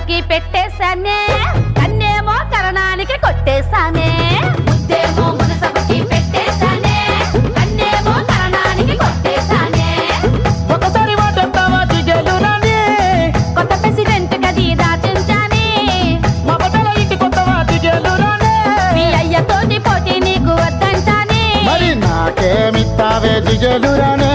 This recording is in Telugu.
మునసబుకి పెట్టేశానే, కన్నేమో కరణానికి కొట్టేశానే. ముద్దేమో మునసబుకి పెట్టేశానే, కన్నేమో కరణానికి కొట్టేశానే. ఒకసారి వాటెత్తావా జిగేలు రాని, కొత్త ప్రెసిడెంట్ గది దాచించాని. మా బట్టల ఇంటి కొత్తవా జిగేలు రాని, మీ అయ్యతోటి పోటీ నీకు వద్దంటాని. మరి నాకేమిత్తావే జిగేలు రాని.